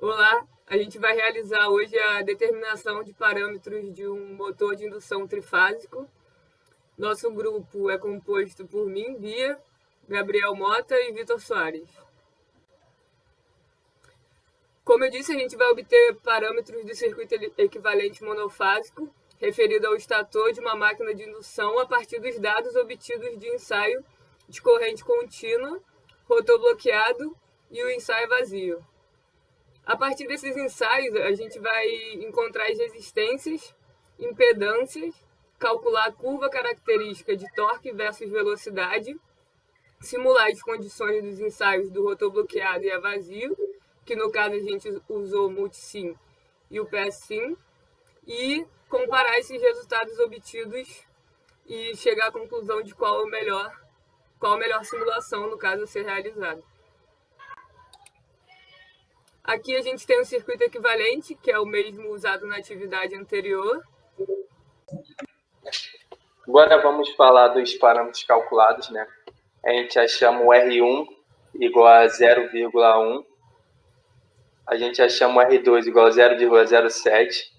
Olá, a gente vai realizar hoje a determinação de parâmetros de um motor de indução trifásico. Nosso grupo é composto por mim, Bia, Gabriel Mota e Vitor Soares. Como eu disse, a gente vai obter parâmetros do circuito equivalente monofásico, referido ao estator de uma máquina de indução a partir dos dados obtidos de ensaio de corrente contínua, rotor bloqueado e o ensaio vazio. A partir desses ensaios, a gente vai encontrar as resistências, impedâncias, calcular a curva característica de torque versus velocidade, simular as condições dos ensaios do rotor bloqueado e a vazio, que no caso a gente usou o Multisim e o PSSim, e comparar esses resultados obtidos e chegar à conclusão de qual a melhor simulação, no caso, a ser realizada. Aqui a gente tem um circuito equivalente, que é o mesmo usado na atividade anterior. Agora vamos falar dos parâmetros calculados, né? A gente achamos o R1 igual a 0,1. A gente achamos o R2 igual a 0,07.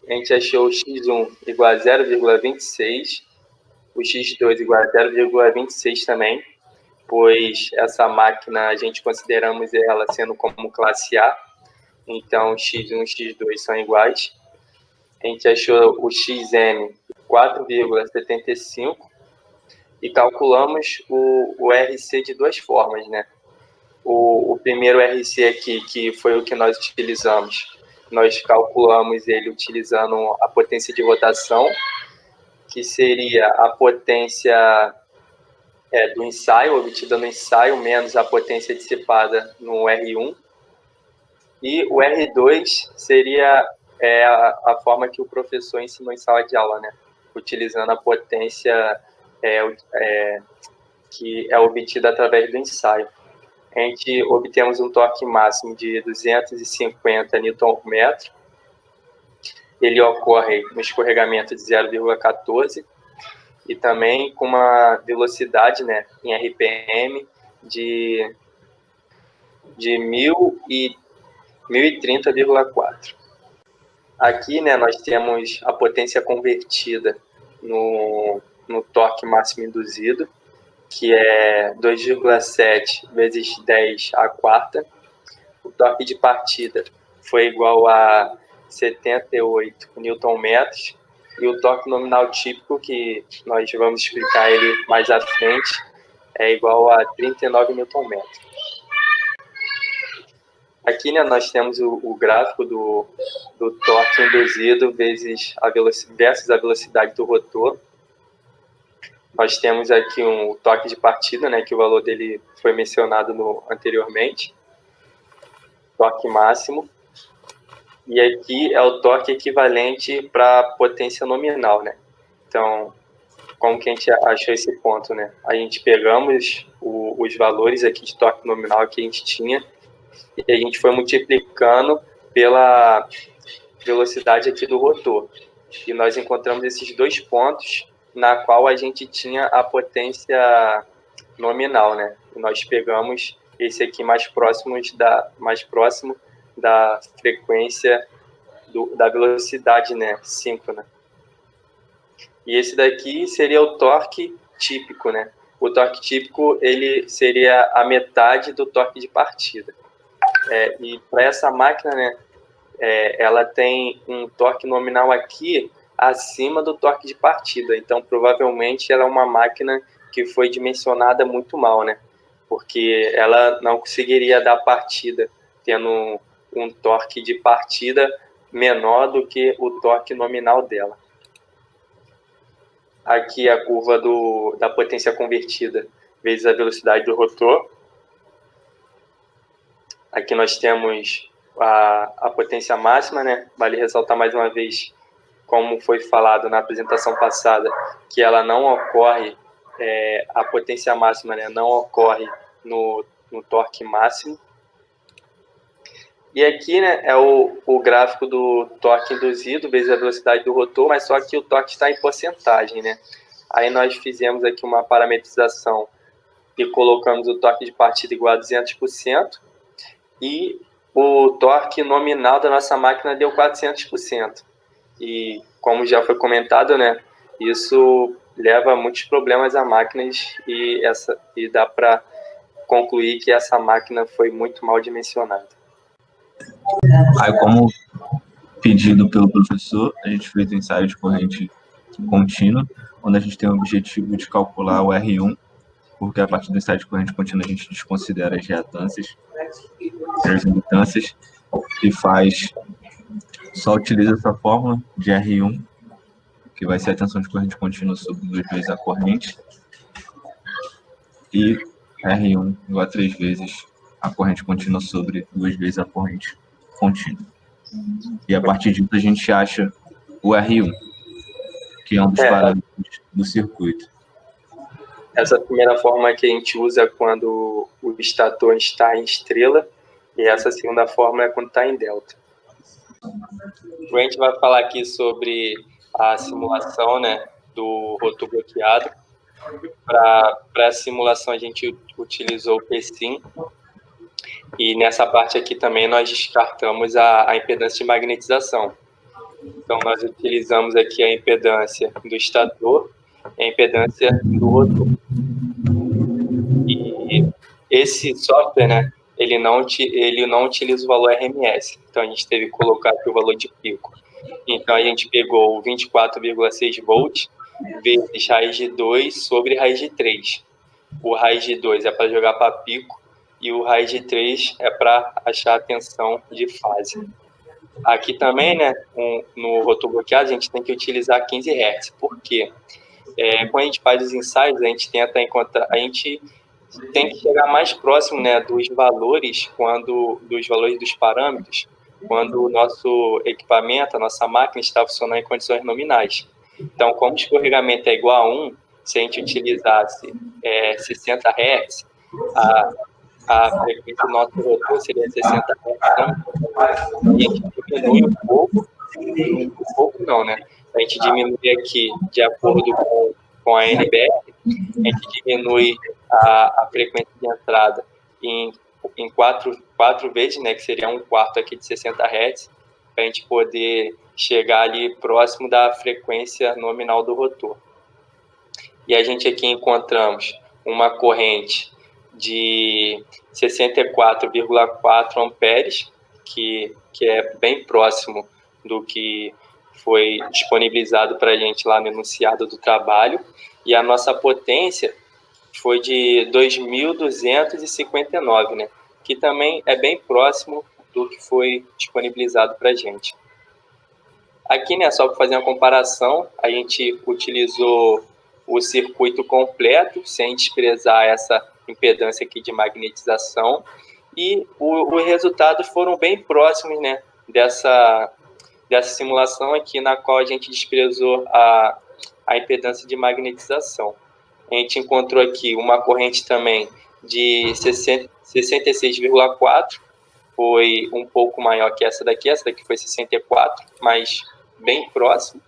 A gente achou o X1 igual a 0,26. O X2 igual a 0,26 também, pois essa máquina a gente consideramos ela sendo como classe A. Então, X1 e X2 são iguais. A gente achou o XM 4,75 e calculamos o RC de duas formas, né? O primeiro RC aqui, que foi o que nós utilizamos, nós calculamos ele utilizando a potência de rotação, que seria a potência do ensaio, obtida no ensaio, menos a potência dissipada no R1. E o R2 seria a forma que o professor ensinou em sala de aula, né? Utilizando a potência que é obtida através do ensaio. A gente obtemos um torque máximo de 250 Nm. Ele ocorre no escorregamento de 0,14 e também com uma velocidade, né, em RPM de 1030,4. Aqui, né, nós temos a potência convertida no torque máximo induzido, que é 2,7 vezes 10 à quarta. O torque de partida foi igual a 78 Nm. E o torque nominal típico, que nós vamos explicar ele mais à frente, é igual a 39 Nm. Aqui, né, nós temos o gráfico do torque induzido versus a velocidade do rotor. Nós temos aqui um torque de partida, né, que o valor dele foi mencionado anteriormente, torque máximo. E aqui é o torque equivalente para a potência nominal, né? Então, como que a gente achou esse ponto, né? A gente pegamos os valores aqui de torque nominal que a gente tinha e a gente foi multiplicando pela velocidade aqui do rotor. E nós encontramos esses dois pontos na qual a gente tinha a potência nominal, né? E nós pegamos esse aqui mais próximo da frequência da velocidade, né, síncrona. E esse daqui seria o torque típico, né? O torque típico ele seria a metade do torque de partida. E para essa máquina, né, ela tem um torque nominal aqui acima do torque de partida. Então, provavelmente, ela é uma máquina que foi dimensionada muito mal, né? Porque ela não conseguiria dar partida tendo um torque de partida menor do que o torque nominal dela. Aqui a curva da potência convertida vezes a velocidade do rotor. Aqui nós temos a potência máxima, né? Vale ressaltar mais uma vez, como foi falado na apresentação passada, que ela não ocorre, a potência máxima, né, não ocorre no torque máximo. E aqui, né, é o gráfico do torque induzido vezes a velocidade do rotor, mas só que o torque está em porcentagem, né? Aí nós fizemos aqui uma parametrização e colocamos o torque de partida igual a 200% e o torque nominal da nossa máquina deu 400%. E como já foi comentado, né, isso leva a muitos problemas a máquinas e dá para concluir que essa máquina foi muito mal dimensionada. Aí, como pedido pelo professor, a gente fez o ensaio de corrente contínua, onde a gente tem o objetivo de calcular o R1, porque a partir do ensaio de corrente contínua a gente desconsidera as reatâncias, as indutâncias, e só utiliza essa fórmula de R1, que vai ser a tensão de corrente contínua sobre 2 vezes a corrente, e R1 igual a 3 vezes a corrente contínua sobre 2 vezes a corrente contínua. E a partir disso a gente acha o R1, que é um dos parâmetros do circuito. Essa primeira forma que a gente usa quando o estator está em estrela, e essa segunda forma é quando está em delta. A gente vai falar aqui sobre a simulação, né, do rotor bloqueado. Para a simulação a gente utilizou o PSIM, e nessa parte aqui também nós descartamos a impedância de magnetização. Então nós utilizamos aqui a impedância do estator e a impedância do rotor. E esse software, né, ele não utiliza o valor RMS, então a gente teve que colocar aqui o valor de pico. Então a gente pegou o 24,6 volts vezes raiz de 2 sobre raiz de 3. O raiz de 2 é para jogar para pico e o raiz de 3 é para achar a tensão de fase. Aqui também, né, no rotor bloqueado, a gente tem que utilizar 15 Hz. Por quê? Quando a gente faz os ensaios, a gente tenta encontrar, a gente tem que chegar mais próximo, né, dos valores dos parâmetros, quando o nosso equipamento, a nossa máquina está funcionando em condições nominais. Então, como o escorregamento é igual a 1, se a gente utilizasse 60 Hz, a frequência do nosso rotor seria 60 Hz também. E a gente diminui um pouco não, né? A gente diminui aqui, de acordo com a NBR, a gente diminui a frequência de entrada em 4 vezes, né, que seria 1/4 aqui de 60 Hz, para a gente poder chegar ali próximo da frequência nominal do rotor. E a gente aqui encontramos uma corrente de 64,4 amperes, que é bem próximo do que foi disponibilizado para a gente lá no enunciado do trabalho, e a nossa potência foi de 2.259, né? Que também é bem próximo do que foi disponibilizado para a gente. Aqui, né, só para fazer uma comparação, a gente utilizou o circuito completo, sem desprezar essa impedância aqui de magnetização, e os resultados foram bem próximos, né, dessa simulação aqui, na qual a gente desprezou a impedância de magnetização. A gente encontrou aqui uma corrente também de 66,4, foi um pouco maior que essa daqui foi 64, mas bem próximo.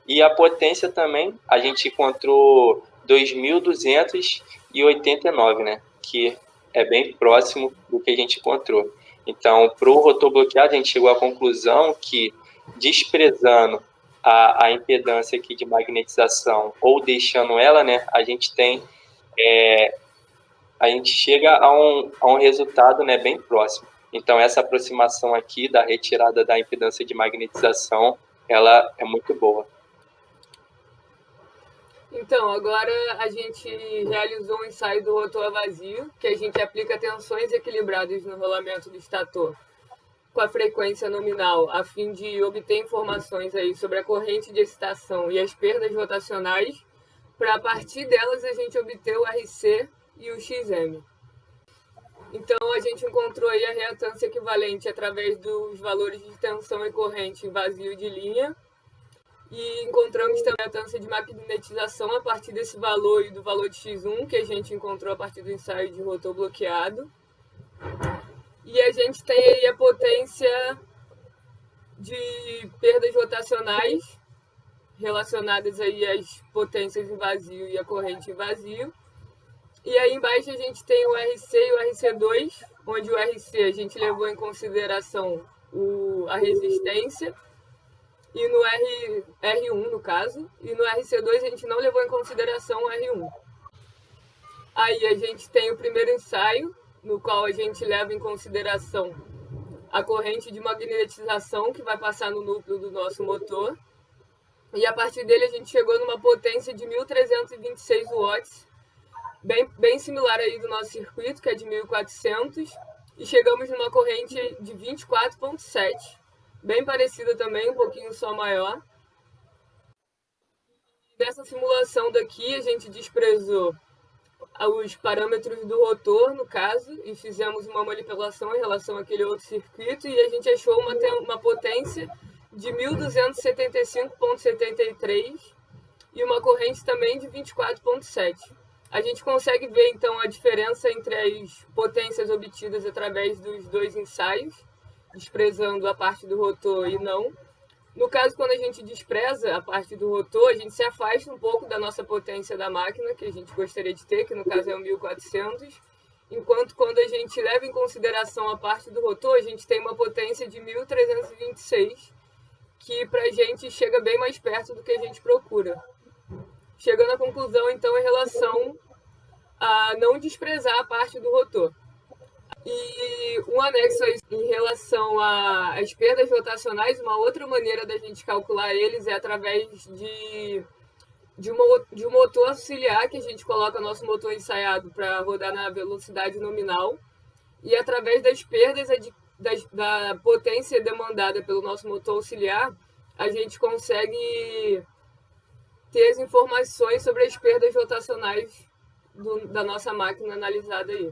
E a potência também, a gente encontrou 2.289, né, que é bem próximo do que a gente encontrou. Então, para o rotor bloqueado, a gente chegou à conclusão que, desprezando a impedância aqui de magnetização ou deixando ela, né, a gente chega a um resultado, né, bem próximo. Então, essa aproximação aqui da retirada da impedância de magnetização, ela é muito boa. Então, agora a gente realizou um ensaio do rotor a vazio, que a gente aplica tensões equilibradas no rolamento do estator com a frequência nominal, a fim de obter informações aí sobre a corrente de excitação e as perdas rotacionais, para a partir delas a gente obter o RC e o XM. Então, a gente encontrou aí a reatância equivalente através dos valores de tensão e corrente em vazio de linha, e encontramos também a reatância de magnetização a partir desse valor e do valor de X1, que a gente encontrou a partir do ensaio de rotor bloqueado. E a gente tem aí a potência de perdas rotacionais relacionadas aí às potências em vazio e a corrente em vazio. E aí embaixo a gente tem o RC e o RC2, onde o RC a gente levou em consideração a resistência, e no R1, no caso, e no RC2 a gente não levou em consideração o R1. Aí a gente tem o primeiro ensaio, no qual a gente leva em consideração a corrente de magnetização que vai passar no núcleo do nosso motor. E a partir dele a gente chegou numa potência de 1.326 watts, bem similar aí do nosso circuito, que é de 1.400, e chegamos numa corrente de 24.7, bem parecida também, um pouquinho só maior. Nessa simulação daqui a gente desprezou os parâmetros do rotor, no caso, e fizemos uma manipulação em relação àquele outro circuito, e a gente achou uma potência de 1.275.73 e uma corrente também de 24.7. A gente consegue ver, então, a diferença entre as potências obtidas através dos dois ensaios, desprezando a parte do rotor e não. No caso, quando a gente despreza a parte do rotor, a gente se afasta um pouco da nossa potência da máquina, que a gente gostaria de ter, que no caso é o 1.400, enquanto quando a gente leva em consideração a parte do rotor, a gente tem uma potência de 1.326, que para a gente chega bem mais perto do que a gente procura. Chegando à conclusão, então, em relação a não desprezar a parte do rotor. E um anexo em relação às perdas rotacionais, uma outra maneira da gente calcular eles é através de um motor auxiliar, que a gente coloca nosso motor ensaiado para rodar na velocidade nominal, e através das perdas da potência demandada pelo nosso motor auxiliar, a gente consegue ter as informações sobre as perdas rotacionais da nossa máquina analisada aí.